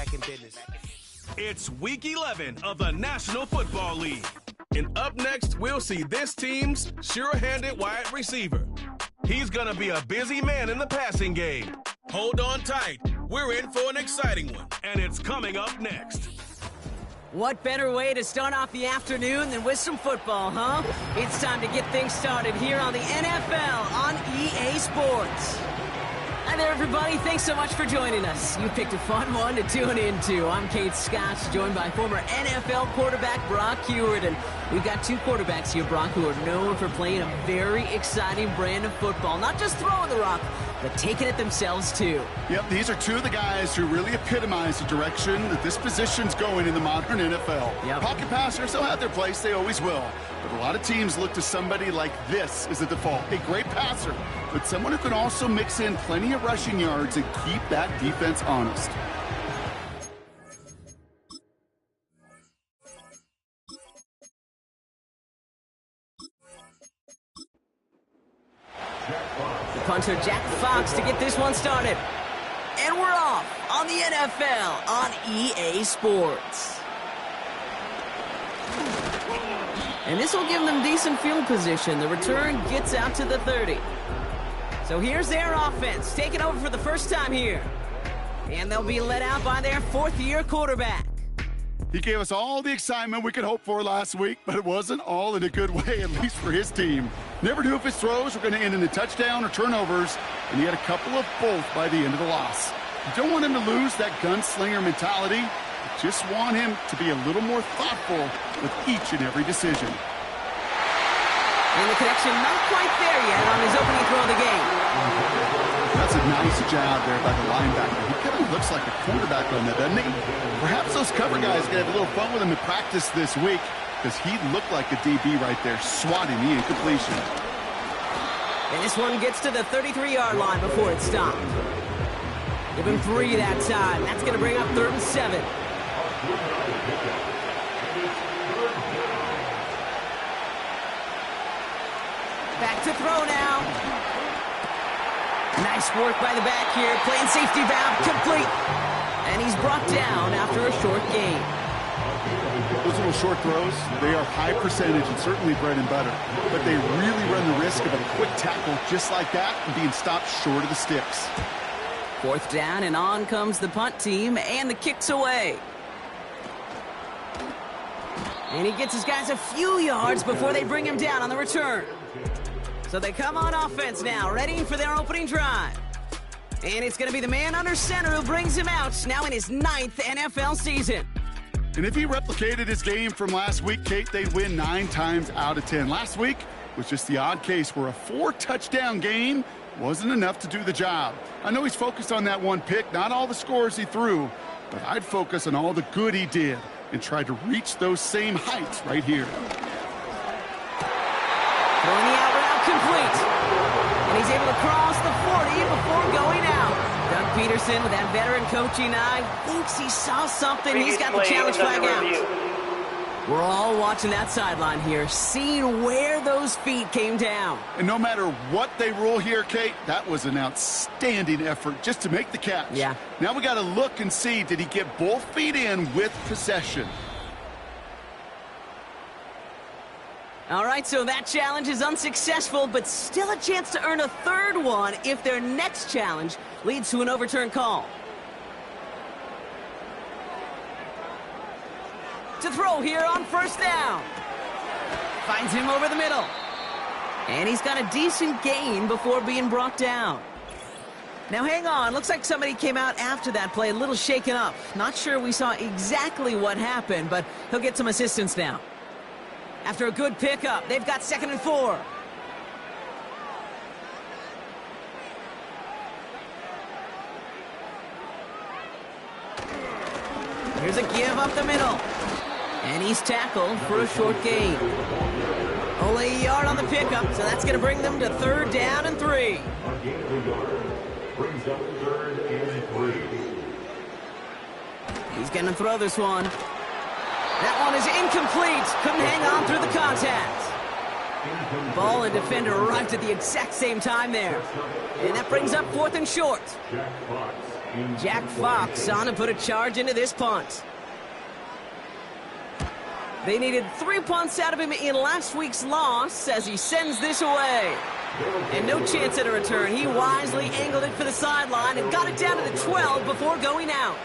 back in business. It's Week 11 of the National Football League. And up next, we'll see this team's sure-handed wide receiver. He's going to be a busy man in the passing game. Hold on tight. We're in for an exciting one, and it's coming up next. What better way to start off the afternoon than with some football, huh? It's time to get things started here on the NFL on EA Sports. Hi there, everybody. Thanks so much for joining us. You picked a fun one to tune into. I'm Kate Scott, joined by former NFL quarterback Brock Huard. And we've got two quarterbacks here, Brock, who are known for playing a very exciting brand of football. Not just throwing the rock, but taking it themselves, too. Yep, these are two of the guys who really epitomize the direction that this position's going in the modern NFL. Yep. Pocket passers, they'll have their place. They always will. But a lot of teams look to somebody like this as a default. A great passer, but someone who can also mix in plenty of rushing yards and keep that defense honest. The punter, Jack Fox, to get this one started. And we're off on the NFL on EA Sports. And this will give them decent field position. The return gets out to the 30. So here's their offense, taking over for the first time here. And they'll be led out by their fourth-year quarterback. He gave us all the excitement we could hope for last week, but it wasn't all in a good way, at least for his team. Never knew if his throws were going to end in a touchdown or turnovers, and he had a couple of both by the end of the loss. You don't want him to lose that gunslinger mentality. You just want him to be a little more thoughtful with each and every decision. And the connection not quite there yet on his opening throw of the game. That's a nice job there by the linebacker. He kind of looks like a quarterback on that, doesn't he? Perhaps those cover guys can have a little fun with him in practice this week, because he looked like a DB right there, swatting the incompletion. And this one gets to the 33-yard line before it stopped. Give him 3 that time. That's going to bring up 3rd and 7. Back to throw now. Nice work by the back here. Playing safety valve complete. And he's brought down after a short gain. Those little short throws, they are high percentage and certainly bread and butter. But they really run the risk of a quick tackle just like that and being stopped short of the sticks. 4th down, and on comes the punt team, and the kick's away. And he gets his guys a few yards before they bring him down on the return. So they come on offense now, ready for their opening drive. And it's going to be the man under center who brings him out, now in his 9th NFL season. And if he replicated his game from last week, Kate, they'd win 9 times out of 10. Last week was just the odd case where a 4-touchdown game wasn't enough to do the job. I know he's focused on that one pick, not all the scores he threw, but I'd focus on all the good he did and try to reach those same heights right here. Throwing the out route complete. And he's able to cross the 40 before going out. Doug Peterson, with that veteran coaching eye, thinks he saw something. He's got the challenge flag out. We're all watching that sideline here, seeing where those feet came down. And no matter what they rule here, Kate, that was an outstanding effort just to make the catch. Yeah. Now we got to look and see, did he get both feet in with possession? All right, so that challenge is unsuccessful, but still a chance to earn a 3rd one if their next challenge leads to an overturned call. To throw here on 1st down. Finds him over the middle. And he's got a decent gain before being brought down. Now hang on, looks like somebody came out after that play a little shaken up. Not sure we saw exactly what happened, but he'll get some assistance now. After a good pickup, they've got 2nd and 4. Here's a give up the middle. And he's tackled for a short gain. Only a yard on the pickup, so that's going to bring them to 3rd down and 3. He's going to throw this one. That one is incomplete. Couldn't hang on through the contact. Ball and defender arrived at the exact same time there. And that brings up 4th and short. Jack Fox on to put a charge into this punt. They needed 3 punts out of him in last week's loss as he sends this away. And no chance at a return. He wisely angled it for the sideline and got it down to the 12 before going out.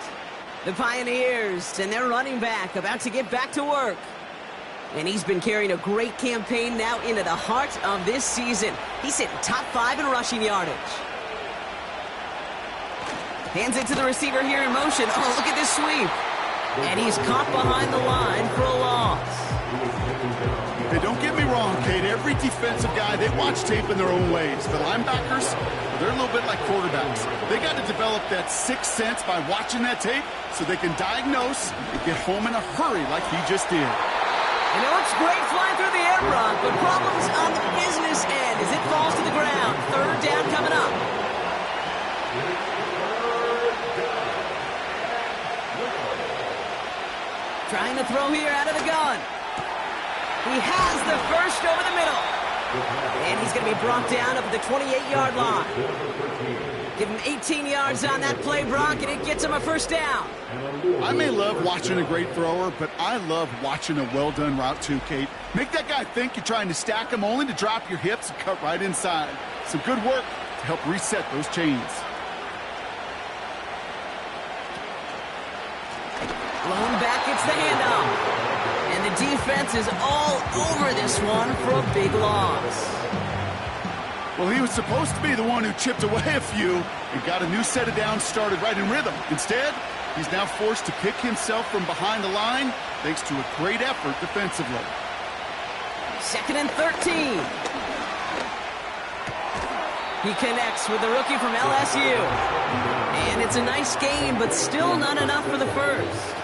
The Pioneers and their running back about to get back to work. And he's been carrying a great campaign now into the heart of this season. He's hitting top 5 in rushing yardage. Hands it to the receiver here in motion. Oh, look at this sweep. And he's caught behind the line for a loss. Hey, don't get me wrong, Kate. Every defensive guy, they watch tape in their own ways. The linebackers, they're a little bit like quarterbacks. They got to develop that sixth sense by watching that tape so they can diagnose and get home in a hurry like he just did. And it looks great flying through the air, Brock, but problems on the business end as it falls to the ground. Third down coming up. Trying to throw here out of the gun. He has the first over the middle. And he's going to be brought down up at the 28-yard line. Give him 18 yards on that play, Brock, and it gets him a first down. I may love watching a great thrower, but I love watching a well-done route too, Kate. Make that guy think you're trying to stack him only to drop your hips and cut right inside. Some good work to help reset those chains. Blown back, it's the handoff. And the defense is all over this one for a big loss. Well, he was supposed to be the one who chipped away a few and got a new set of downs started right in rhythm. Instead, he's now forced to pick himself from behind the line thanks to a great effort defensively. 2nd and 13. He connects with the rookie from LSU. And it's a nice game, but still not enough for the first.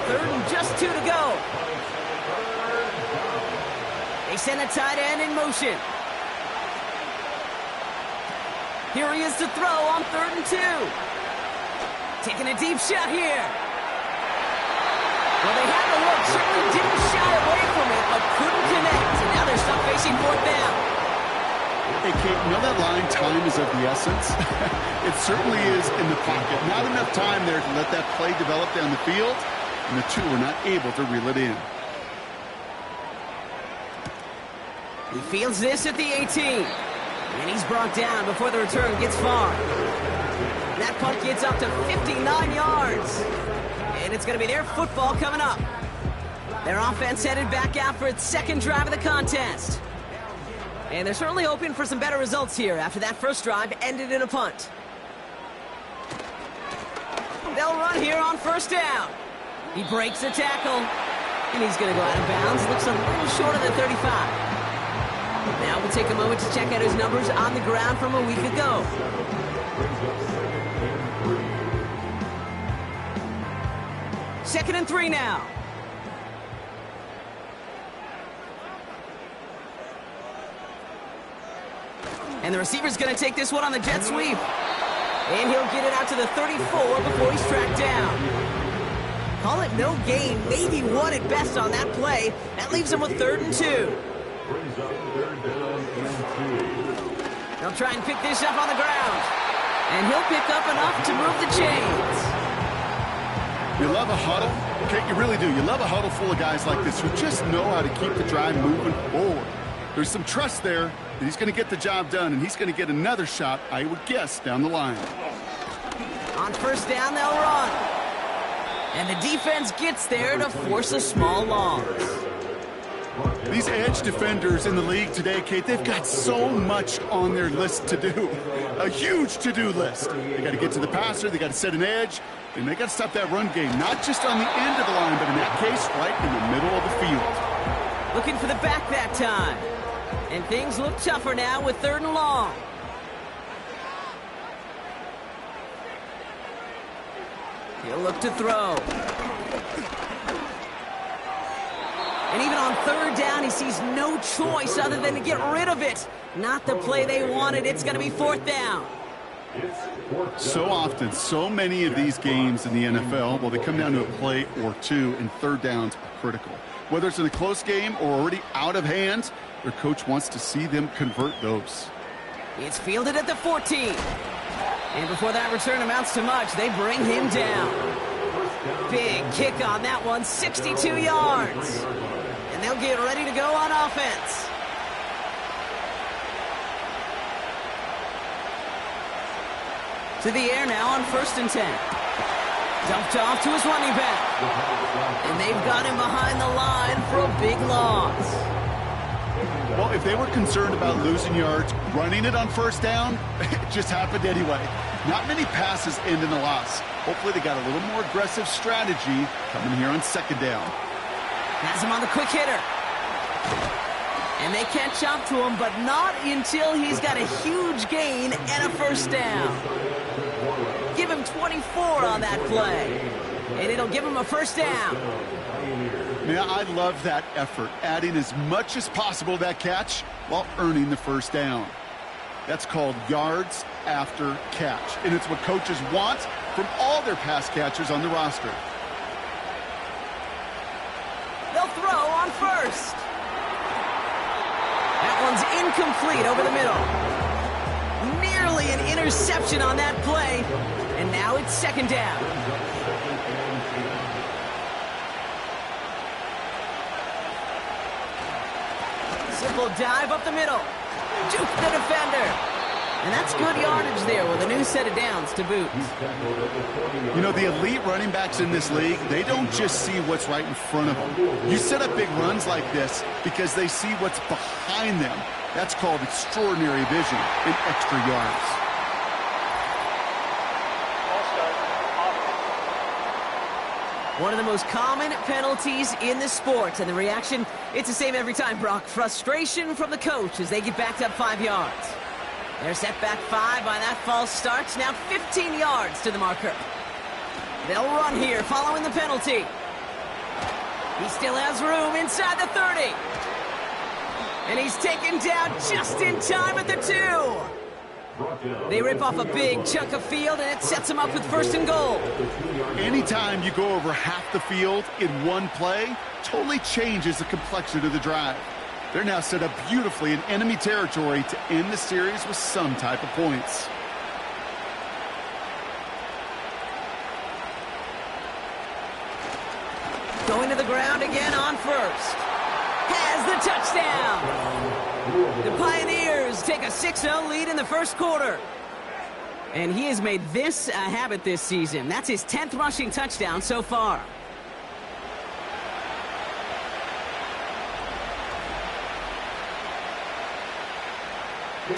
3rd and just 2 to go. They send a tight end in motion. Here he is to throw on 3rd and 2. Taking a deep shot here. Well, they had to look. Certainly didn't shy away from it, but couldn't connect. And now they're stuck facing 4th down. Hey, Kate, you know that line, time is of the essence? It certainly is in the pocket. Not enough time there to let that play develop down the field, and the two were not able to reel it in. He fields this at the 18. And he's brought down before the return gets far. That punt gets up to 59 yards. And it's going to be their football coming up. Their offense headed back out for its second drive of the contest. And they're certainly hoping for some better results here after that first drive ended in a punt. They'll run here on 1st down. He breaks a tackle. And he's going to go out of bounds. Looks a little short of the 35. Now we'll take a moment to check out his numbers on the ground from a week ago. Second and 3 now. And the receiver's going to take this one on the jet sweep. And he'll get it out to the 34 before he's tracked down. Call it no gain, maybe 1 at best on that play. That leaves him with 3rd and 2. They'll try and pick this up on the ground. And he'll pick up enough to move the chains. You love a huddle. Okay, you really do. You love a huddle full of guys like this who just know how to keep the drive moving forward. There's some trust there that he's going to get the job done, and he's going to get another shot, I would guess, down the line. On 1st down, they'll run. And the defense gets there to force a small loss. These edge defenders in the league today, Kate, they've got so much on their list to do. A huge to-do list. They got to get to the passer, they got to set an edge, and they got to stop that run game, not just on the end of the line, but in that case, right in the middle of the field. Looking for the back that time. And things look tougher now with 3rd and long. He'll look to throw. And even on 3rd down, he sees no choice other than to get rid of it. Not the play they wanted. It's going to be 4th down. So often, so many of these games in the NFL, well, they come down to a play or two, and 3rd downs are critical. Whether it's in a close game or already out of hand, their coach wants to see them convert those. It's fielded at the 14. And before that return amounts to much, they bring him down. Big kick on that one, 62 yards. And they'll get ready to go on offense. To the air now on 1st and 10. Dumped off to his running back. And they've got him behind the line for a big loss. Well, if they were concerned about losing yards, running it on 1st down, it just happened anyway. Not many passes end in a loss. Hopefully they got a little more aggressive strategy coming here on 2nd down. Has him on the quick hitter. And they catch up to him, but not until he's got a huge gain and a 1st down. Give him 24 on that play. And it'll give him a 1st down. Yeah, I love that effort, adding as much as possible to that catch while earning the 1st down. That's called yards after catch, and it's what coaches want from all their pass catchers on the roster. They'll throw on 1st. That one's incomplete over the middle. Nearly an interception on that play, and now it's 2nd down. Simple dive up the middle. Juke the defender. And that's good yardage there with a new set of downs to boot. You know, the elite running backs in this league, they don't just see what's right in front of them. You set up big runs like this because they see what's behind them. That's called extraordinary vision and extra yards. One of the most common penalties in the sport, and the reaction, it's the same every time, Brock. Frustration from the coach as they get backed up 5 yards. They're set back 5 by that false start. Now 15 yards to the marker. They'll run here following the penalty. He still has room inside the 30. And he's taken down just in time at the 2. They rip off a big chunk of field, and it sets them up with 1st and goal. Anytime you go over half the field in one play, totally changes the complexion of the drive. They're now set up beautifully in enemy territory to end the series with some type of points. Going to the ground again on 1st. Has the touchdown. The Pioneers take a 6-0 lead in the 1st quarter. And he has made this a habit this season. That's his 10th rushing touchdown so far.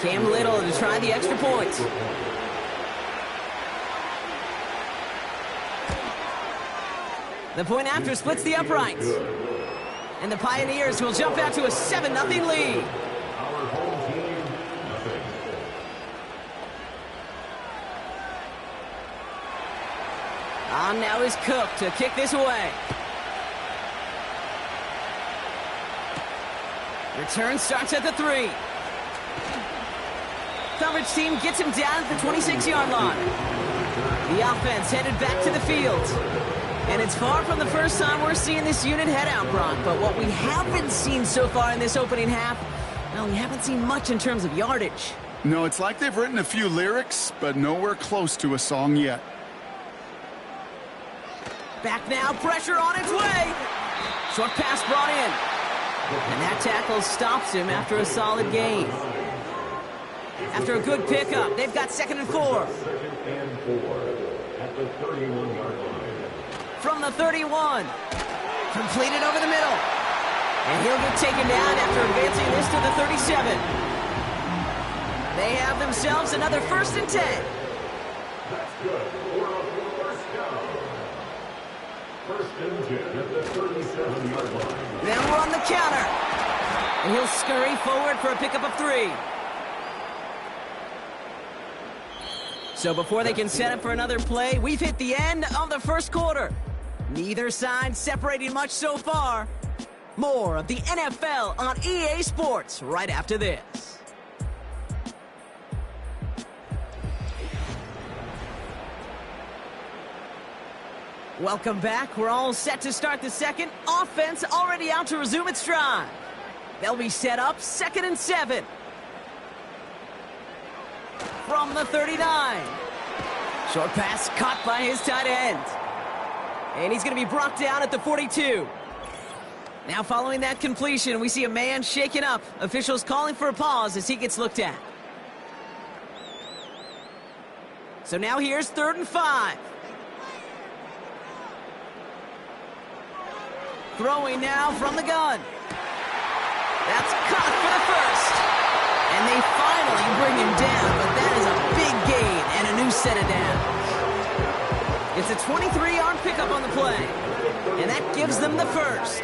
Cam Little to try the extra points. The point after splits the uprights. And the Pioneers will jump out to a 7-0 lead. On now is Cook to kick this away. Return starts at the 3. Coverage team gets him down at the 26-yard line. The offense headed back to the field. And it's far from the first time we're seeing this unit head out, Brock. But what we haven't seen so far in this opening half, well, we haven't seen much in terms of yardage. No, it's like they've written a few lyrics, but nowhere close to a song yet. Back now, pressure on its way. Short pass brought in. And that tackle stops him after a solid gain. After a good pickup, they've got 2nd and 4. 2nd and 4 at the 31-yard line. From the 31. Completed over the middle. And he'll get taken down after advancing this to the 37. They have themselves another 1st and 10. That's good for a 1st down. 1st and 10 at the 37-yard line. They'll run the counter. And he'll scurry forward for a pickup of 3. So before they can set up for another play, we've hit the end of the 1st quarter. Neither side separating much so far. More of the NFL on EA Sports right after this. Welcome back. We're all set to start the 2nd. Offense already out to resume its drive. They'll be set up 2nd and 7. From the 39. Short pass caught by his tight end. And he's going to be brought down at the 42. Now following that completion, we see a man shaken up. Officials calling for a pause as he gets looked at. So now here's 3rd and 5. Throwing now from the gun. That's caught for the first. And they finally bring him down, but that is a big gain and a new set of downs. It's a 23-yard pickup on the play, and that gives them the first.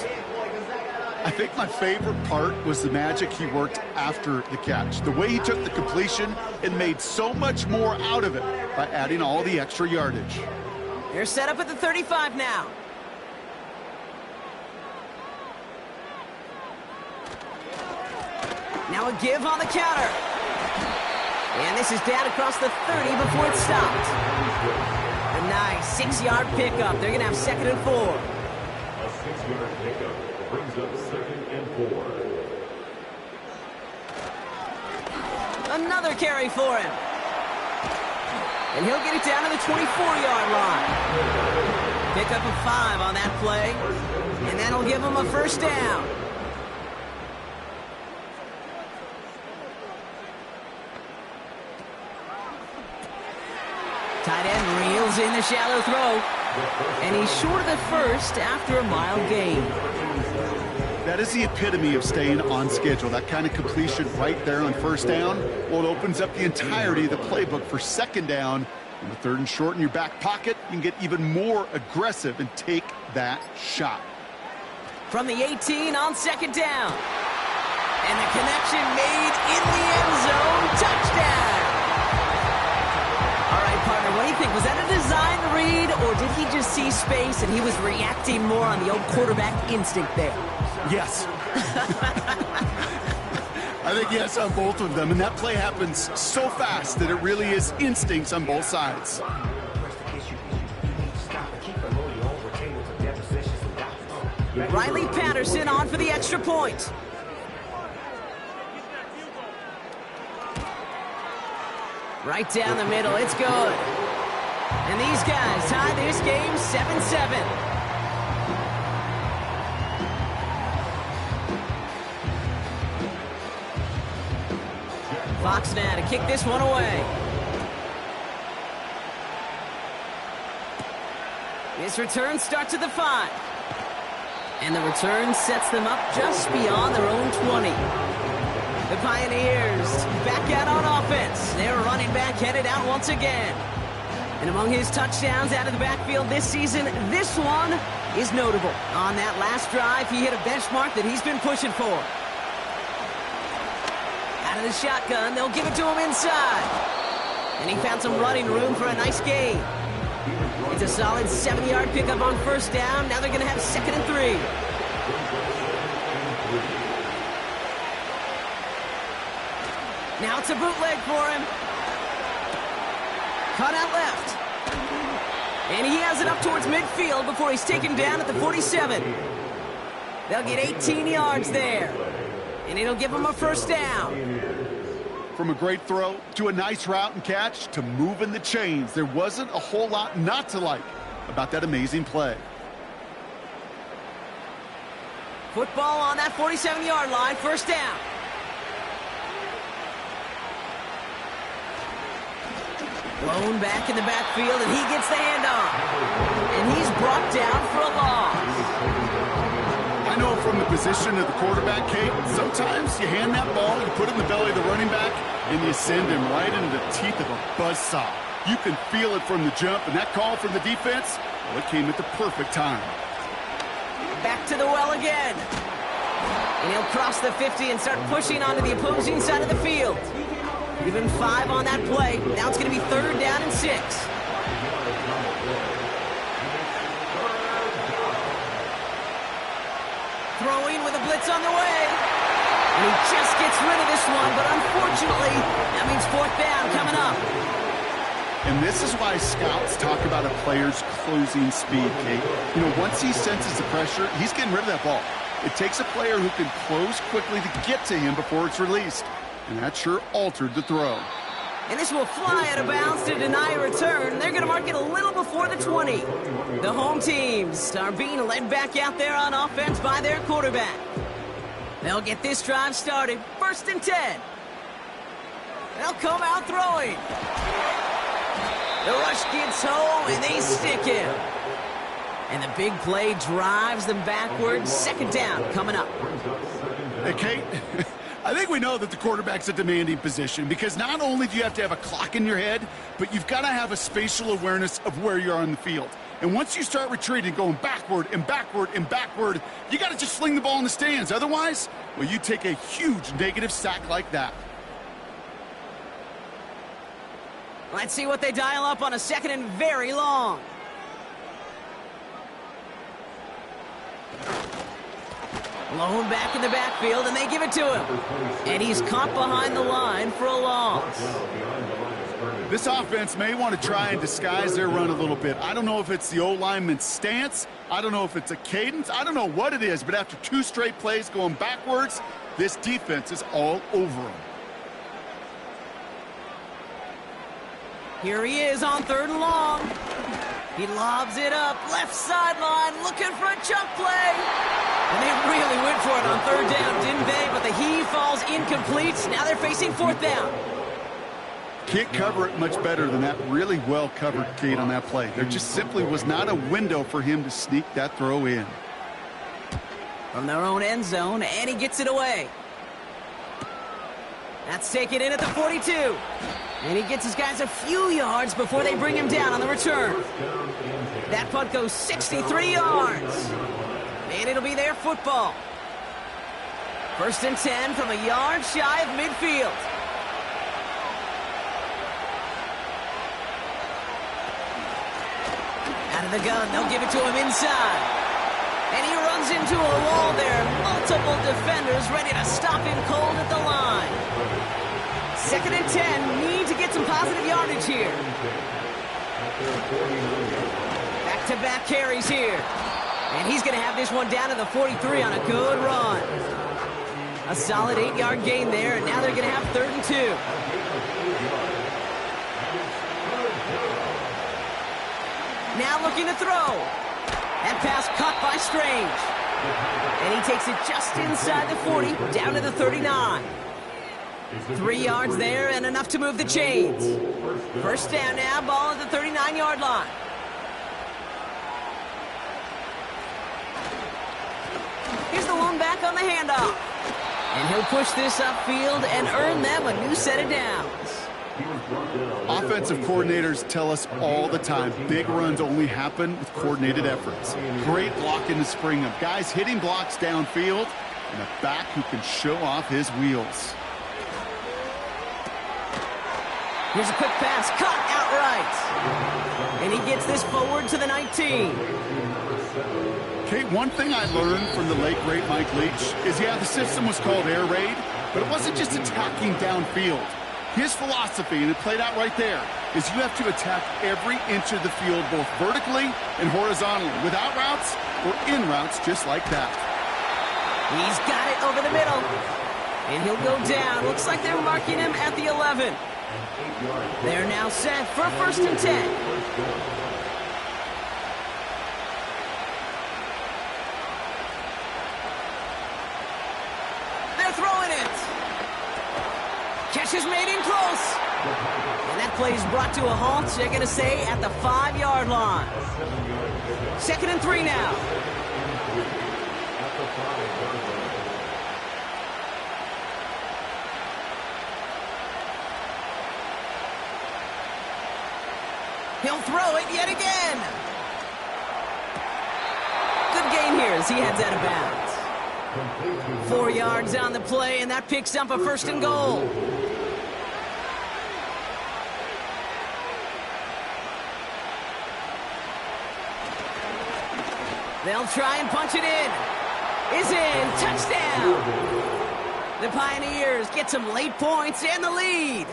I think my favorite part was the magic he worked after the catch. The way he took the completion and made so much more out of it by adding all the extra yardage. They're set up at the 35 now. Now a give on the counter. And this is down across the 30 before it's stopped. A nice 6-yard pickup. They're going to have 2nd and 4. A 6-yard pickup brings up 2nd and 4. Another carry for him. And he'll get it down to the 24-yard line. Pickup of 5 on that play. And that'll give him a first down. Tight end reels in the shallow throw. And he's short of the first after a mild gain. That is the epitome of staying on schedule. That kind of completion right there on 1st down. Well, it opens up the entirety of the playbook for 2nd down. In the 3rd and short in your back pocket, you can get even more aggressive and take that shot. From the 18 on 2nd down. And the connection made in the end zone. Touchdown! All right, partner, what do you think? Was that a design read, or did he just see space and he was reacting more on the old quarterback instinct there? Yes. I think yes on both of them, and that play happens so fast that it really is instincts on both sides. Riley Patterson on for the extra point. Right down the middle, it's good. And these guys tie this game 7-7. Fox now to kick this one away. This return starts at the 5. And the return sets them up just beyond their own 20. The Pioneers back out on offense. Their running back headed out once again. And among his touchdowns out of the backfield this season, this one is notable. On that last drive, he hit a benchmark that he's been pushing for. Out of the shotgun, they'll give it to him inside. And he found some running room for a nice gain. It's a solid 7-yard pickup on 1st down. Now they're going to have 2nd and 3. Now it's a bootleg for him. Cut out left. And he has it up towards midfield before he's taken down at the 47. They'll get 18 yards there. And it'll give him a 1st down. From a great throw to a nice route and catch to moving the chains, there wasn't a whole lot not to like about that amazing play. Football on that 47-yard line, 1st down. Blown back in the backfield, and he gets the handoff. And he's brought down for a loss. I know from the position of the quarterback, Kate, sometimes you hand that ball, you put it in the belly of the running back, and you send him right into the teeth of a buzzsaw. You can feel it from the jump, and that call from the defense, well, it came at the perfect time. Back to the well again. And he'll cross the 50 and start pushing onto the opposing side of the field. Even 5 on that play. Now it's going to be 3rd down and 6. Throwing with a blitz on the way. And he just gets rid of this one, but unfortunately, that means 4th down coming up. And this is why scouts talk about a player's closing speed, Kate. You know, once he senses the pressure, he's getting rid of that ball. It takes a player who can close quickly to get to him before it's released. And that sure altered the throw. And this will fly out of bounds to deny a return. They're going to mark it a little before the 20. The home teams are being led back out there on offense by their quarterback. They'll get this drive started. 1st and 10. They'll come out throwing. The rush gets home, and they stick him. And the big play drives them backwards. 2nd down coming up. Hey, Kate, I think we know that the quarterback's a demanding position because not only do you have to have a clock in your head, but you've got to have a spatial awareness of where you are on the field. And once you start retreating, going backward and backward and backward, you got to just fling the ball in the stands. Otherwise, well, you take a huge negative sack like that. Let's see what they dial up on a 2nd and very long. Lone back in the backfield, and they give it to him. And he's caught behind the line for a loss. This offense may want to try and disguise their run a little bit. I don't know if it's the O-lineman's stance. I don't know if it's a cadence. I don't know what it is, but after 2 straight plays going backwards, this defense is all over them. Here he is on 3rd and long. He lobs it up, left sideline, looking for a chunk play. And they really went for it on 3rd down, didn't they? But the heave falls incomplete. Now they're facing 4th down. Can't cover it much better than that. Really well covered, Kate, on that play. There just simply was not a window for him to sneak that throw in. From their own end zone, and he gets it away. That's taken in at the 42. And he gets his guys a few yards before they bring him down on the return. That punt goes 63 yards. And it'll be their football. 1st and 10 from a yard shy of midfield. Out of the gun, they'll give it to him inside. And he runs into a wall there. Multiple defenders ready to stop him cold at the line. 2nd and 10, need to get some positive yardage here. Back-to-back carries here. And he's going to have this one down to the 43 on a good run. A solid 8-yard gain there, and now they're going to have 3rd and 2. Now looking to throw. That pass caught by Strange. And he takes it just inside the 40, down to the 39. 3 yards there and enough to move the chains. 1st down now, ball at the 39-yard line. Here's the one back on the handoff. And he'll push this upfield and earn them a new set of downs. Offensive coordinators tell us all the time, big runs only happen with coordinated efforts. Great blocking to spring them. Guys hitting blocks downfield, and a back who can show off his wheels. Here's a quick pass, caught outright. And he gets this forward to the 19. Kate, one thing I learned from the late, great Mike Leach is, yeah, the system was called air raid, but it wasn't just attacking downfield. His philosophy, and it played out right there, is you have to attack every inch of the field, both vertically and horizontally, without routes or in routes just like that. He's got it over the middle. And he'll go down. Looks like they're marking him at the 11. They're now set for 1st and 10. They're throwing it. Catch is made in close. And that play is brought to a halt, they're going to say, at the 5-yard line. 2nd and 3 now. He'll throw it yet again. Good gain here as he heads out of bounds. 4 yards on the play, and that picks up a 1st and goal. They'll try and punch it in. Is in. Touchdown. The Pioneers get some late points and the lead.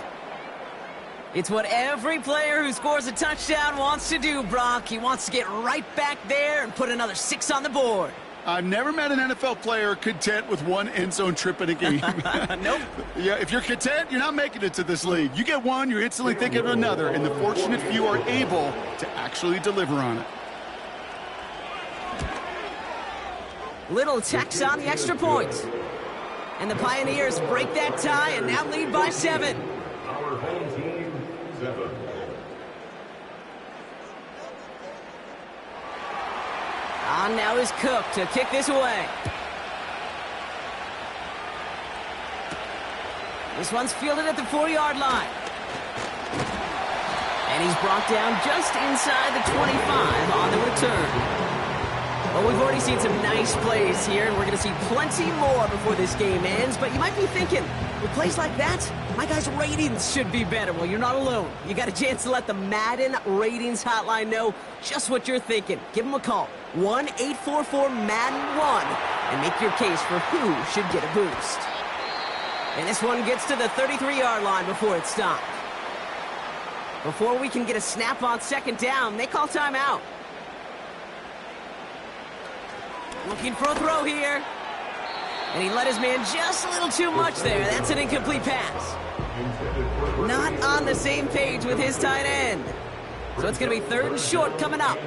It's what every player who scores a touchdown wants to do, Brock. He wants to get right back there and put another 6 on the board. I've never met an NFL player content with one end zone trip in a game. Nope. Yeah, if you're content, you're not making it to this league. You get one, you're instantly thinking of another, and the fortunate few are able to actually deliver on it. Little tax on the extra point. And the Pioneers break that tie and now lead by 7. Our home team, 7. On now is Cook to kick this away. This one's fielded at the 4-yard line. And he's brought down just inside the 25 on the return. Well, we've already seen some nice plays here, and we're going to see plenty more before this game ends. But you might be thinking, with plays like that, my guys' ratings should be better. Well, you're not alone. You got a chance to let the Madden ratings hotline know just what you're thinking. Give them a call, 1-844-MADDEN-1, and make your case for who should get a boost. And this one gets to the 33-yard line before it's stopped. Before we can get a snap on second down, they call timeout. Looking for a throw here. And he let his man just a little too much there. That's an incomplete pass. Not on the same page with his tight end. So it's going to be 3rd and short coming up.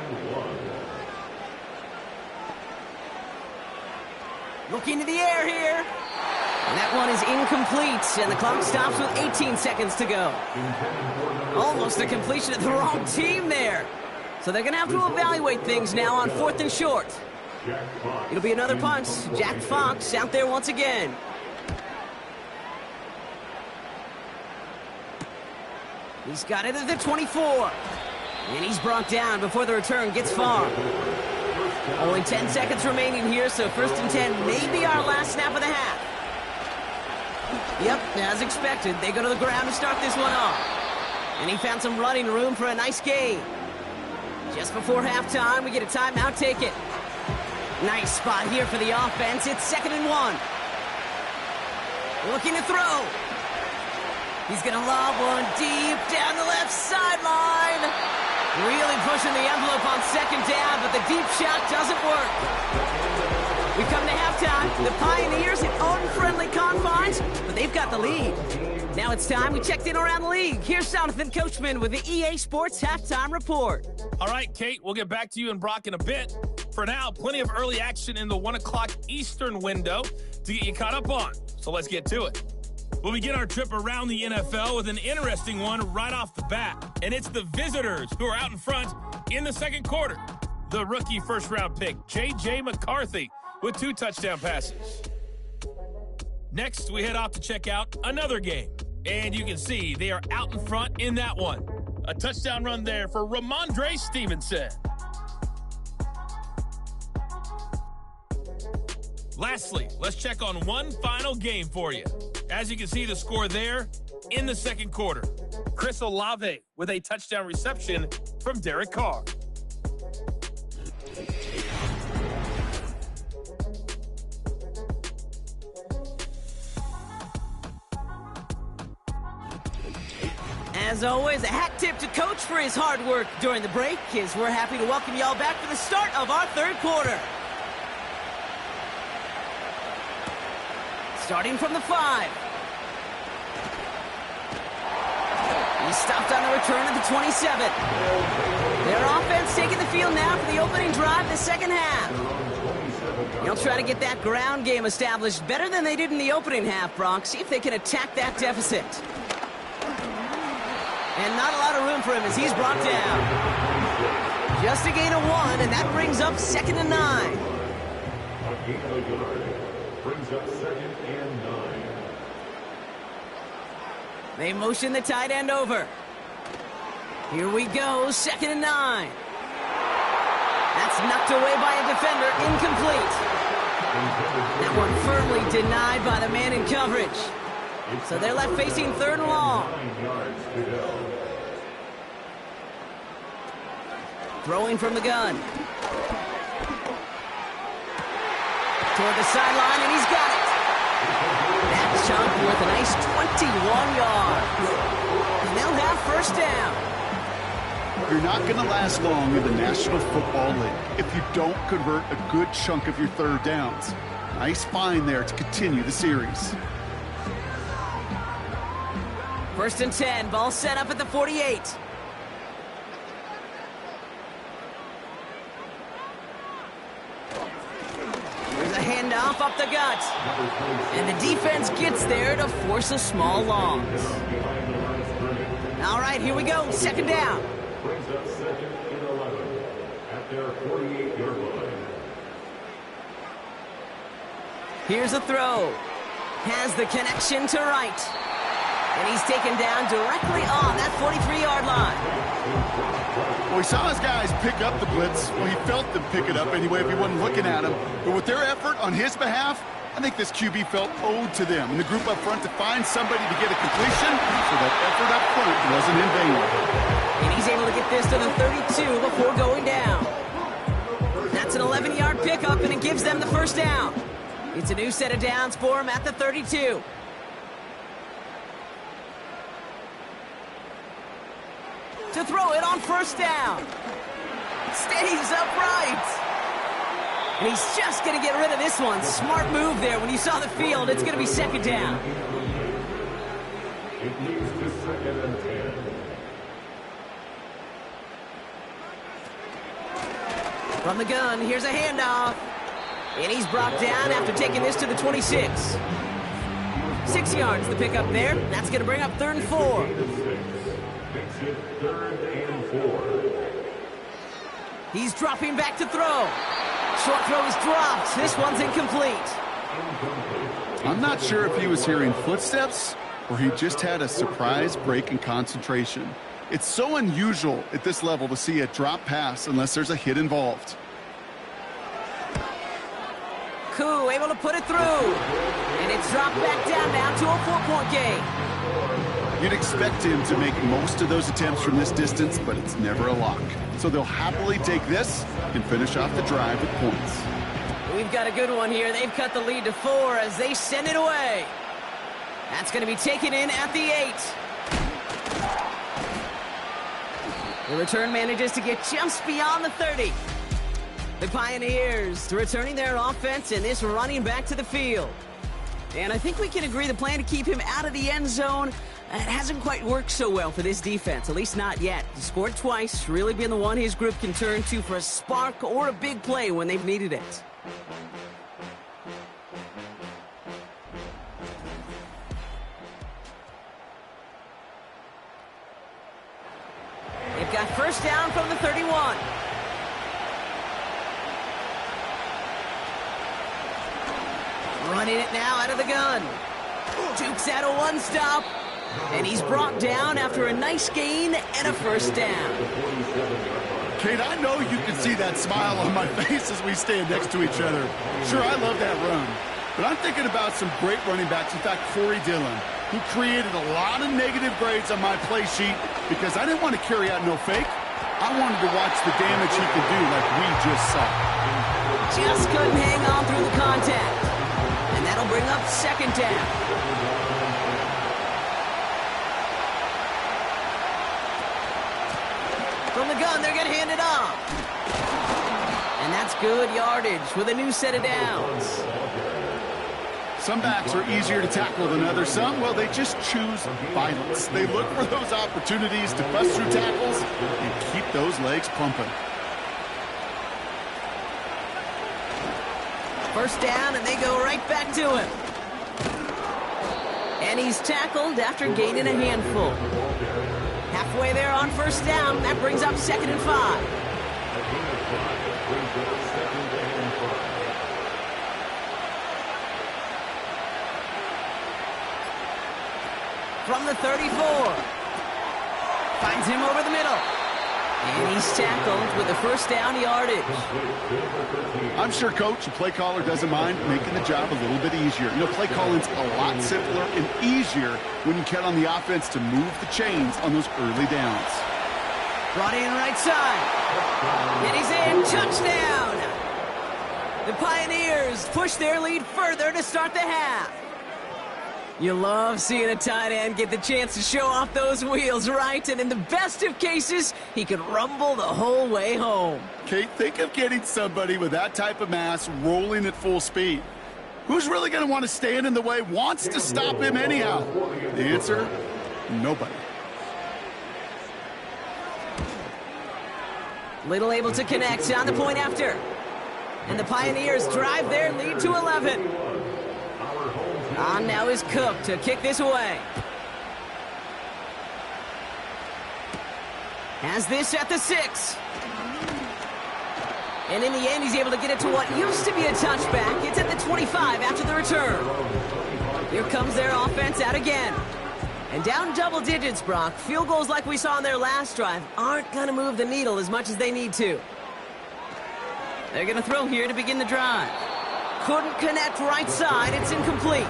Looking to the air here. And that one is incomplete. And the clock stops with 18 seconds to go. Almost a completion of the wrong team there. So they're going to have to evaluate things now on 4th and short. It'll be another punt. Jack Fox out there once again. He's got it at the 24. And he's brought down before the return gets far. Only 10 seconds remaining here, so 1st and 10 may be our last snap of the half. Yep, as expected, they go to the ground to start this one off. And he found some running room for a nice gain. Just before halftime, we get a timeout, take it. Nice spot here for the offense. It's 2nd and 1. Looking to throw. He's going to lob one deep down the left sideline. Really pushing the envelope on second down, but the deep shot doesn't work. We come to halftime. The Pioneers in unfriendly confines, but they've got the lead. Now it's time we checked in around the league. Here's Jonathan Coachman with the EA Sports Halftime Report. All right, Kate, we'll get back to you and Brock in a bit. For now, plenty of early action in the 1 o'clock Eastern window to get you caught up on. So let's get to it. We'll begin our trip around the NFL with an interesting one right off the bat. And it's the visitors who are out in front in the second quarter. The rookie first-round pick, J.J. McCarthy, with 2 touchdown passes. Next, we head off to check out another game. And you can see they are out in front in that one. A touchdown run there for Ramondre Stevenson. Lastly, let's check on one final game for you. As you can see the score there in the second quarter. Chris Olave with a touchdown reception from Derek Carr. As always, a hat tip to Coach for his hard work during the break, as we're happy to welcome y'all back for the start of our third quarter. Starting from the 5. He's stopped on the return at the 27. Their offense taking the field now for the opening drive of the second half. They'll try to get that ground game established better than they did in the opening half, Brock. See if they can attack that deficit. And not a lot of room for him as he's brought down. Just a gain of 1, and that brings up 2nd and 9. Brings up 2nd and 9. They motion the tight end over. Here we go, 2nd and 9. That's knocked away by a defender, incomplete. That one firmly denied by the man in coverage. So they're left facing 3rd and long. 9 yards to go. Throwing from the gun. Toward the sideline, and he's got it. That chunk with a nice 21 yards. And they'll have first down. You're not going to last long in the National Football League if you don't convert a good chunk of your third downs. Nice find there to continue the series. 1st and 10, ball set up at the 48. There's a handoff up the gut. And the defense gets there to force a small loss. All right, here we go, 2nd down. Brings up 2nd and 11 at their 48-yard line. Here's a throw. Has the connection to right. And he's taken down directly on that 43-yard line. Well, he saw his guys pick up the blitz. Well, he felt them pick it up anyway if he wasn't looking at him. But with their effort on his behalf, I think this QB felt owed to them and the group up front to find somebody to get a completion, so that effort up front wasn't in vain. And he's able to get this to the 32 before going down. That's an 11-yard pickup, and it gives them the 1st down. It's a new set of downs for him at the 32. To throw it on 1st down. Stays upright. And he's just going to get rid of this one. Smart move there. When you saw the field, it's going to be 2nd down. It moves to 2nd and 10. From the gun, here's a handoff. And he's brought down after taking this to the 26. 6 yards the pickup there. That's going to bring up 3rd and 4. Makes it 3rd and 4. He's dropping back to throw. Short throw is dropped. This one's incomplete. I'm not sure if he was hearing footsteps or he just had a surprise break in concentration. It's so unusual at this level to see a drop pass unless there's a hit involved. Koo able to put it through. And it's dropped back down now to a 4-point game. You'd expect him to make most of those attempts from this distance, but it's never a lock. So they'll happily take this and finish off the drive with points. We've got a good one here. They've cut the lead to 4 as they send it away. That's going to be taken in at the 8. The return manages to get just beyond the 30. The Pioneers returning their offense and this running back to the field. And I think we can agree the plan to keep him out of the end zone, it hasn't quite worked so well for this defense, at least not yet. He scored twice, really been the one his group can turn to for a spark or a big play when they've needed it. They've got 1st down from the 31. Running it now out of the gun. Duke's at a 1-stop. And he's brought down after a nice gain and a 1st down. Kate, I know you can see that smile on my face as we stand next to each other. Sure, I love that run. But I'm thinking about some great running backs. In fact, Corey Dillon, who created a lot of negative grades on my play sheet because I didn't want to carry out no fake. I wanted to watch the damage he could do like we just saw. Just couldn't hang on through the contact. And that'll bring up 2nd down. From the gun, they're going to hand it off. And that's good yardage with a new set of downs. Some backs are easier to tackle than others. Some, well, they just choose violence. They look for those opportunities to bust through tackles and keep those legs pumping. 1st down, and they go right back to him. And he's tackled after gaining a handful. Halfway there on 1st down. That brings up 2nd and 5. From the 34. Finds him over the middle. And he's tackled with the 1st down yardage. I'm sure coach, the play caller, doesn't mind making the job a little bit easier. You know, play calling's a lot simpler and easier when you count on the offense to move the chains on those early downs. Brought in right side. And he's in. Touchdown. The Pioneers push their lead further to start the half. You love seeing a tight end get the chance to show off those wheels, right? And in the best of cases, he could rumble the whole way home. Kate, think of getting somebody with that type of mass rolling at full speed. Who's really going to want to stand in the way, wants to stop him anyhow? The answer, nobody. Little able to connect on the point after. And the Pioneers drive their lead to 11. On now is Cook to kick this away. Has this at the 6. And in the end, he's able to get it to what used to be a touchback. It's at the 25 after the return. Here comes their offense out again. And down double digits, Brock. Field goals like we saw on their last drive aren't going to move the needle as much as they need to. They're going to throw here to begin the drive. Couldn't connect right side. It's incomplete.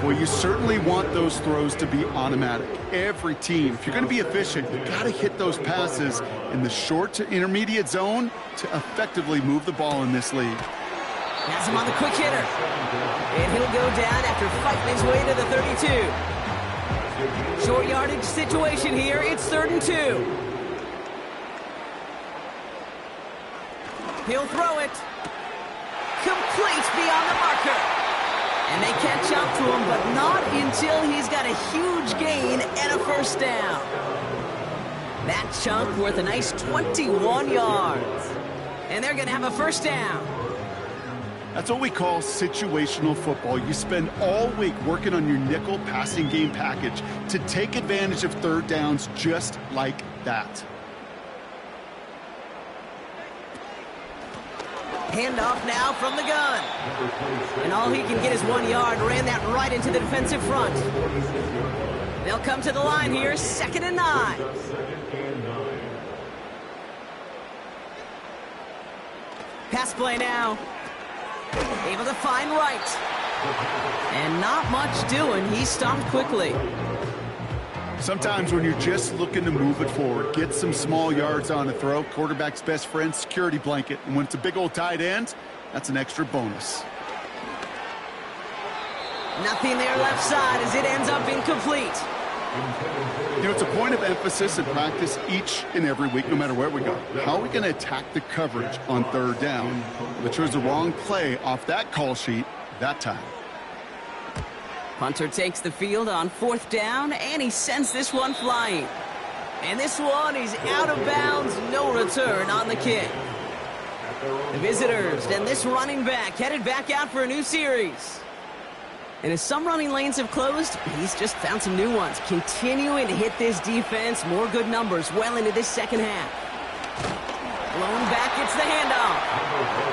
Well, you certainly want those throws to be automatic. Every team, if you're going to be efficient, you got to hit those passes in the short to intermediate zone to effectively move the ball in this league. Has him on the quick hitter. And he'll go down after fighting his way to the 32. Short yardage situation here. It's 3rd and 2. He'll throw it. Complete beyond the marker. And they catch up to him, but not until he's got a huge gain and a first down. That chunk worth a nice 21 yards. And they're going to have a first down. That's what we call situational football. You spend all week working on your nickel passing game package to take advantage of third downs just like that. Handoff now from the gun. And all he can get is 1 yard. Ran that right into the defensive front. They'll come to the line here. 2nd and 9. Pass play now. Able to find right. And not much doing. He stopped quickly. Sometimes when you're just looking to move it forward, get some small yards on a throw, quarterback's best friend, security blanket. And when it's a big old tight end, that's an extra bonus. Nothing there left side as it ends up incomplete. You know, it's a point of emphasis in practice each and every week, no matter where we go. How are we going to attack the coverage on third down? They chose the wrong play off that call sheet that time. Punter takes the field on 4th down, and he sends this one flying. And this one is out of bounds, no return on the kick. The visitors and this running back headed back out for a new series. And as some running lanes have closed, he's just found some new ones, continuing to hit this defense. More good numbers well into this second half. Blown back, it's the handoff.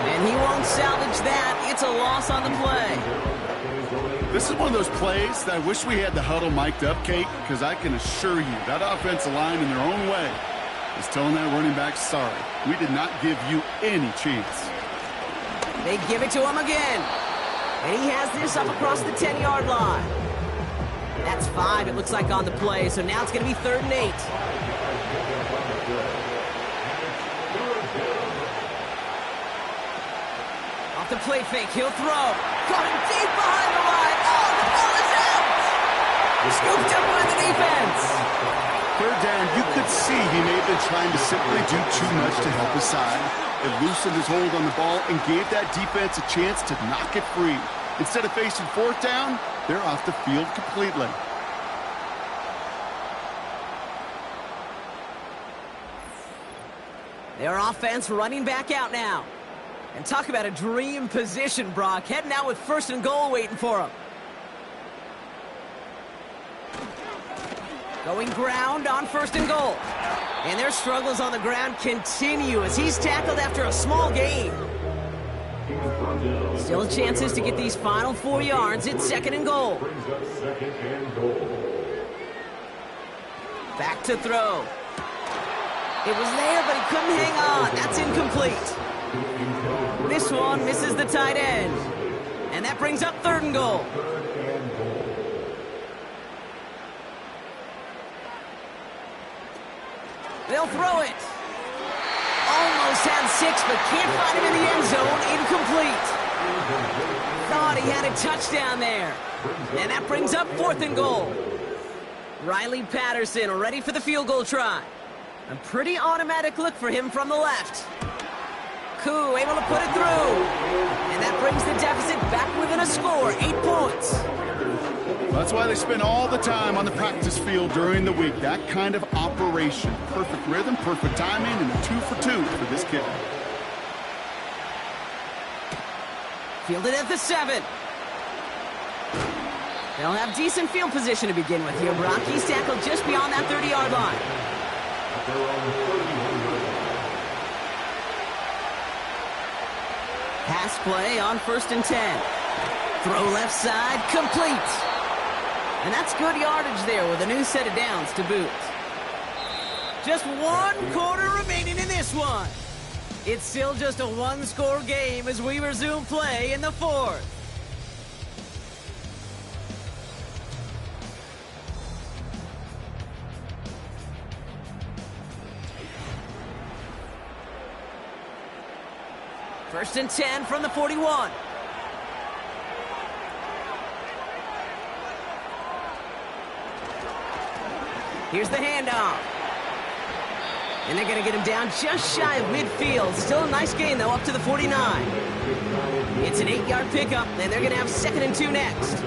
And he won't salvage that. It's a loss on the play. This is one of those plays that I wish we had the huddle mic'd up, Kate, because I can assure you that offensive line in their own way is telling that running back, sorry, we did not give you any chance. They give it to him again. And he has this up across the 10-yard line. That's 5, it looks like, on the play. So now it's going to be 3rd and 8. Off the play fake, he'll throw. Coming deep behind the line. Oh, the ball is out! Scooped up by the defense. Third down, you could see he may have been trying to simply do too much to help his side. It loosened his hold on the ball and gave that defense a chance to knock it free. Instead of facing 4th down, they're off the field completely. Their offense running back out now. And talk about a dream position, Brock. Heading out with 1st and goal waiting for him. Going ground on 1st and goal. And their struggles on the ground continue as he's tackled after a small gain. Still chances to get these final 4 yards. It's 2nd and goal. Back to throw. It was there, but he couldn't hang on. That's incomplete. This one misses the tight end. And that brings up 3rd and goal. They'll throw it. Almost had 6, but can't find him in the end zone. Incomplete. thought he had a touchdown there. And that brings up 4th and goal. Riley Patterson ready for the field goal try. A pretty automatic look for him from the left. Koo able to put it through. And that brings the deficit back within a score, 8 points. That's why they spend all the time on the practice field during the week. That kind of operation. Perfect rhythm, perfect timing, and a 2 for 2 for this kid. Fielded at the 7. They'll have decent field position to begin with here. Brock, he's tackled just beyond that 30-yard line. Pass play on 1st and 10. Throw left side, complete. And that's good yardage there with a new set of downs to boot. Just 1 quarter remaining in this one. It's still just a 1-score game as we resume play in the 4th. First and 10 from the 41. Here's the handoff. And they're going to get him down just shy of midfield. Still a nice gain, though, up to the 49. It's an 8-yard pickup, and they're going to have 2nd and 2 next.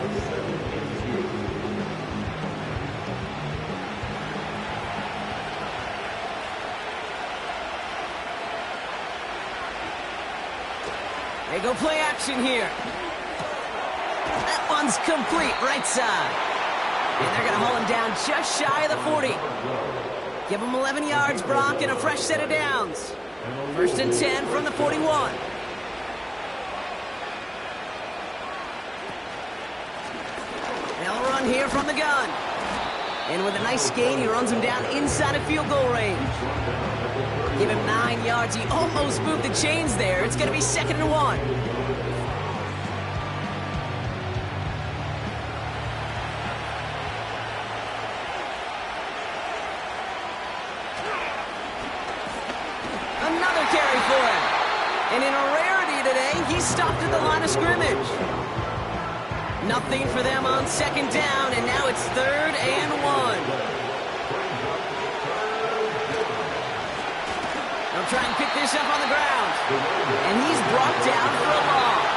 They go play action here. That one's complete, right side. And they're going to haul him down just shy of the 40. Give him 11 yards, Brock, and a fresh set of downs. First and 10 from the 41. They'll run here from the gun. And with a nice gain, he runs him down inside of field goal range. Give him 9 yards. He almost moved the chains there. It's going to be 2nd and 1. Another carry for him. And in a rarity today, he's stopped at the line of scrimmage. Nothing for them on 2nd down, and now it's 3rd and 1. They'll try and pick this up on the ground. And he's brought down for a loss.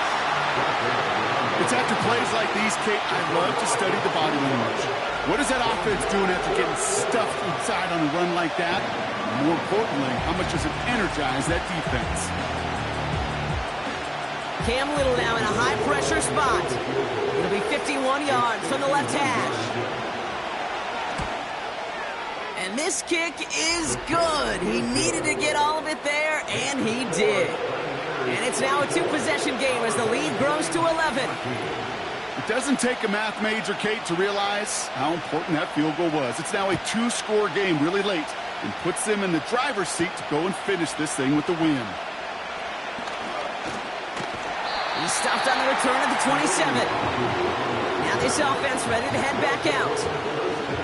It's after plays like these, Kate, I love to study the body language. What is that offense doing after getting stuffed inside on a run like that? And more importantly, how much does it energize that defense? Cam Little now in a high-pressure spot. It'll be 51 yards from the left hash. And this kick is good. He needed to get all of it there, and he did. And it's now a 2-possession game as the lead grows to 11. It doesn't take a math major, Kate, to realize how important that field goal was. It's now a 2-score game really late and puts them in the driver's seat to go and finish this thing with the win. He stopped on the return at the 27. Now this offense ready to head back out.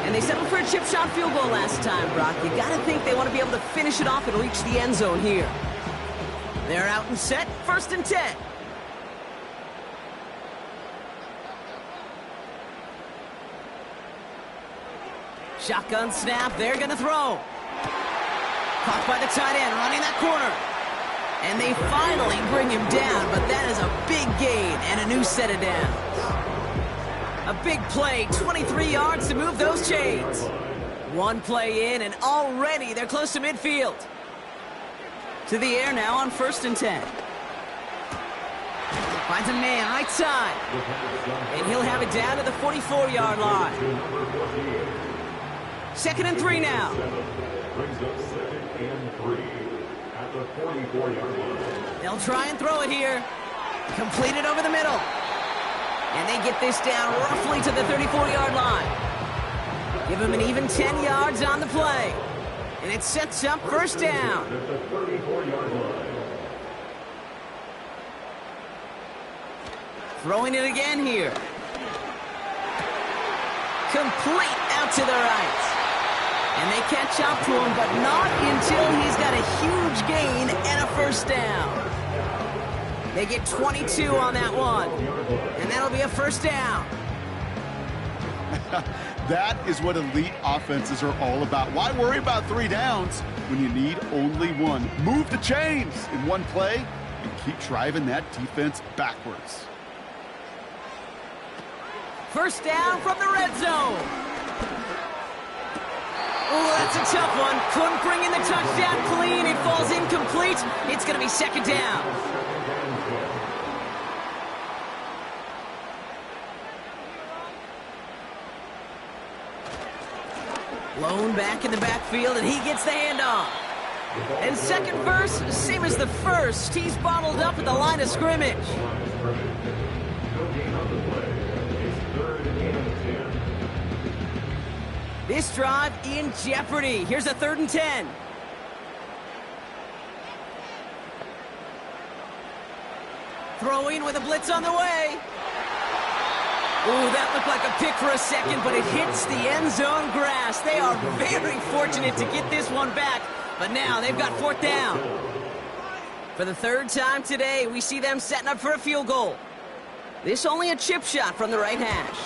And they settled for a chip shot field goal last time, Brock. You got to think they want to be able to finish it off and reach the end zone here. They're out and set, 1st and 10. Shotgun snap, they're going to throw. Caught by the tight end, running that corner. And they finally bring him down, but that is a big gain and a new set of downs. A big play, 23 yards to move those chains. 1 play in, and already they're close to midfield. To the air now on 1st and 10. Finds a man right side. And he'll have it down to the 44-yard line. 2nd and 3 now. Brings up 2nd and 3 at the 44-yard line. They'll try and throw it here. Completed over the middle. And they get this down roughly to the 34-yard line. Give him an even 10 yards on the play. And it sets up 1st down. At the 34-yard line. Throwing it again here. Complete out to the right. And they catch up to him, but not until he's got a huge gain and a 1st down. They get 22 on that one. And that'll be a first down. That is what elite offenses are all about. Why worry about 3 downs when you need only one? Move the chains in one play and keep driving that defense backwards. First down from the red zone. Oh, that's a tough one. Couldn't bring in the touchdown clean. It falls incomplete. It's going to be second down. Lone back in the backfield, and he gets the handoff. And second verse, same as the first. He's bottled up at the line of scrimmage. This drive in jeopardy. Here's a 3rd and 10. Throwing with a blitz on the way. Ooh, that looked like a pick for a second, but it hits the end zone grass. They are very fortunate to get this one back, but now they've got 4th down. For the 3rd time today, we see them setting up for a field goal. This only a chip shot from the right hash.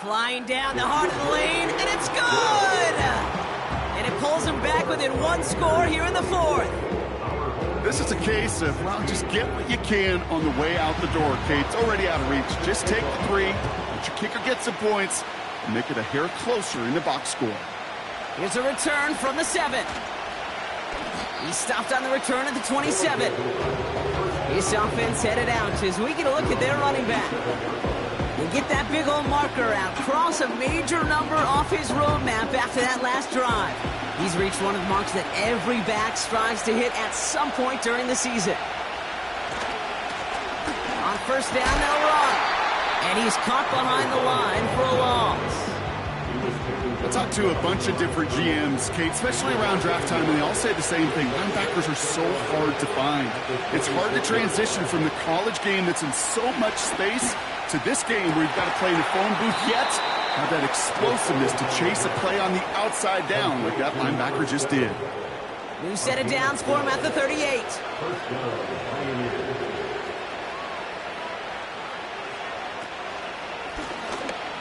Flying down the heart of the lane, and it's good! And it pulls them back within 1 score here in the 4th. This is a case of, well, just get what you can on the way out the door, Kate. It's already out of reach. Just take the 3, let your kicker get some points, and make it a hair closer in the box score. Here's a return from the 7. He stopped on the return at the 27. This offense headed out as we get a look at their running back. They get that big old marker out, cross a major number off his roadmap after that last drive. He's reached one of the marks that every back strives to hit at some point during the season. On first down, they'll run. And he's caught behind the line for a loss. I talked to a bunch of different GMs, Kate, especially around draft time, and they all say the same thing. Linebackers are so hard to find. It's hard to transition from the college game that's in so much space to this game where you've got to play in the phone booth yet have that explosiveness to chase a play on the outside down like that linebacker just did. New set of downs for him at the 38.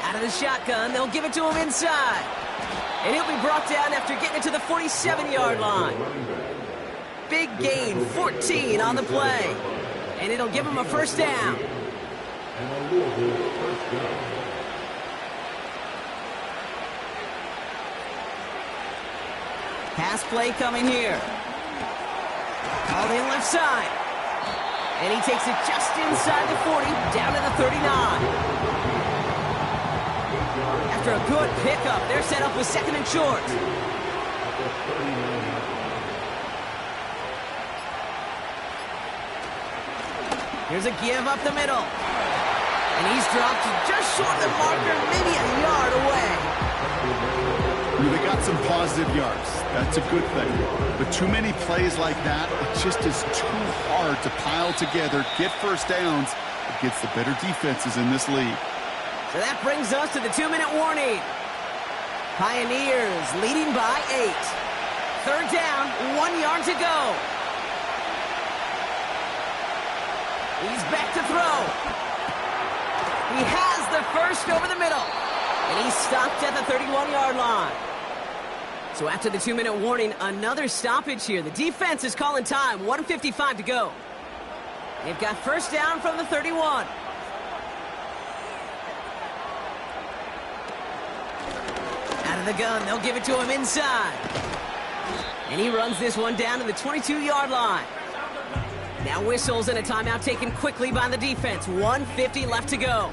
Out of the shotgun, they'll give it to him inside. And he'll be brought down after getting it to the 47-yard line. Big gain, 14 on the play. And it'll give him a first down. Pass play coming here. Called in left side. And he takes it just inside the 40, down to the 39. After a good pickup, they're set up with 2nd and short. Here's a give up the middle. And he's dropped just short of the marker, maybe a yard away. They got some positive yards. That's a good thing. But too many plays like that, it just is too hard to pile together, get first downs against the better defenses in this league. So that brings us to the 2-minute warning. Pioneers leading by 8. 3rd down, 1 yard to go. He's back to throw. He has the first over the middle. And he's stopped at the 31-yard line. So after the 2-minute warning, another stoppage here. The defense is calling time. 1:55 to go. They've got first down from the 31. Out of the gun, they'll give it to him inside. And he runs this one down to the 22-yard line. Now whistles and a timeout taken quickly by the defense. 1:50 left to go.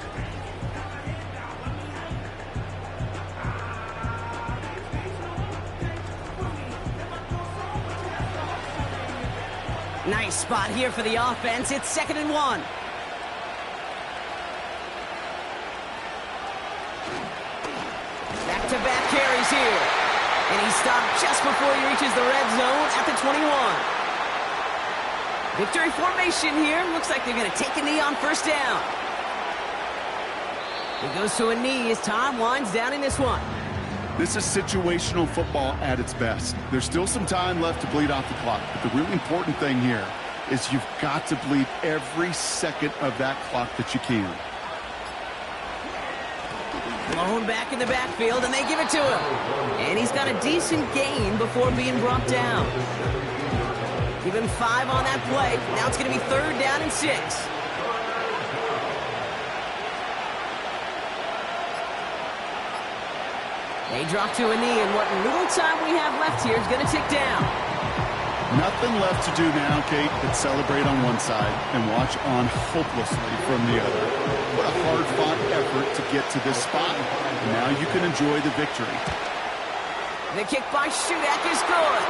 Nice spot here for the offense. It's 2nd and 1. Back-to-back carries here. And he stopped just before he reaches the red zone at the 21. Victory formation here. Looks like they're going to take a knee on first down. He goes to a knee as time winds down in this one. This is situational football at its best. There's still some time left to bleed off the clock, but the really important thing here is you've got to bleed every second of that clock that you can. Blown back in the backfield, and they give it to him. And he's got a decent gain before being brought down. Give him 5 on that play. Now it's going to be 3rd down and 6. They drop to a knee, and what little time we have left here is going to tick down. Nothing left to do now, Kate, but celebrate on one side and watch on hopelessly from the other. What a hard-fought effort to get to this spot. Now you can enjoy the victory. The kick by Shudak is good.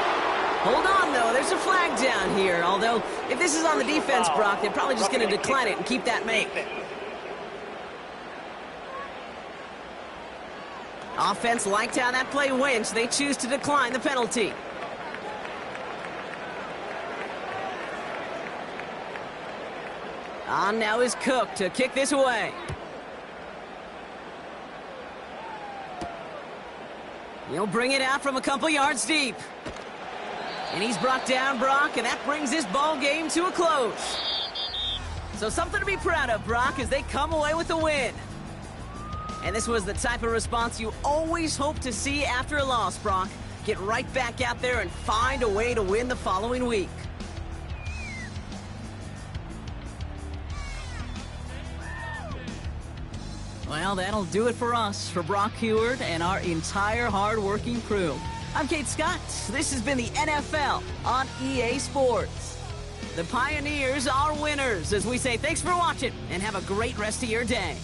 Hold on, though. There's a flag down here. Although, if this is on the defense, Brock, they're probably just going to decline it and keep that make. Offense liked how that play went, so they choose to decline the penalty. On now is Cook to kick this away. He'll bring it out from a couple yards deep. And he's brought down, Brock, and that brings this ball game to a close. So something to be proud of, Brock, as they come away with the win. And this was the type of response you always hope to see after a loss, Brock. Get right back out there and find a way to win the following week. Well, that'll do it for us, for Brock Heward and our entire hard-working crew. I'm Kate Scott. This has been the NFL on EA Sports. The Pioneers are winners, as we say thanks for watching and have a great rest of your day.